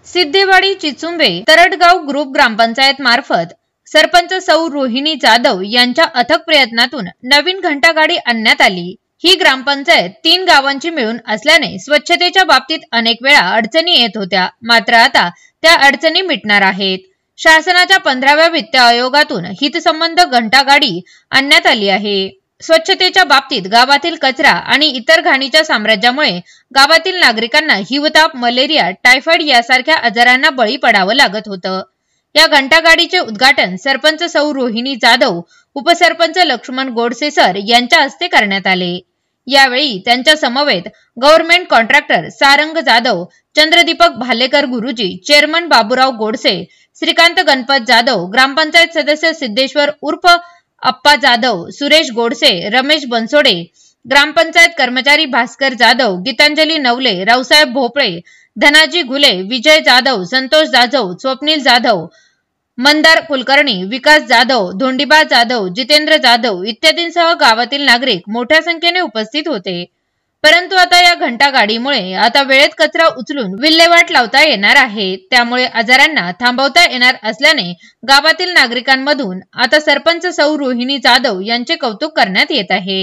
Siddhewadi चिचुंबे Taratgaon group ग्रामपंचायत मार्फत सरपंच सौ रोहिणी जाधव यांच्या अथक प्रयत्नातून नवीन घंटागाडी आणण्यात आली। ही ग्रामपंचायत 3 गावांची मिळून असल्याने स्वच्छतेच्या बाबतीत अनेक वेळा अडचणी येत होत्या, मात्र आता त्या अडचणी मिटणार आहेत। शासनाच्या 15व्या वित्त आयोगातून हितसंबंध घंटागाडी आणण्यात आली आहे। स्वच्छतेच्या बाबतीत गावातील कचरा आणि इतर घाणीच्या साम्राज्यामुळे गावातील नागरिकांना हिवताप, मलेरिया, टायफॉइड यासारख्या आजारांना बळी पडावं लागत होतं। या घंटागाडीचे उद्घाटन सरपंच सौ रोहिणी जाधव, उपसरपंच लक्ष्मण गोडसे सर यांच्या हस्ते करण्यात आले। यावेळी त्यांच्या समवेत गव्हर्नमेंट कॉन्ट्रॅक्टर सारंग जाधव, चंद्रदीपक भालेकर गुरुजी, चेअरमन बाबूराव गोडसे, श्रीकांत गणपत जाधव, ग्रामपंचायत सदस्य सिद्धेश्वर उर्फ अप्पा जाधव, सुरेश गोडसे, रमेश बनसोडे, ग्रामपंचायत कर्मचारी भास्कर जाधव, गीतांजली नवले, रावसाहेब भोपळे, धनाजी घुले, विजय जाधव, संतोष जाधव, स्वप्नील जाधव, मंदार कुलकर्णी, विकास जाधव, धोंडीबा जाधव, जितेंद्र जाधव इत्यादींसह गावातील नागरिक मोठ्या संख्येने उपस्थित होते। परंतु आता या घंटागाडीमुळे आता वेळेत कचरा उचलून विल्हेवाट लावता येणार आहे। त्यामुळे आजारांना थांबवता येणार असल्याने गावातील नागरिकांमधून आता सरपंच सौ रोहिणी जाधव यांचे कौतुक करण्यात येत आहे।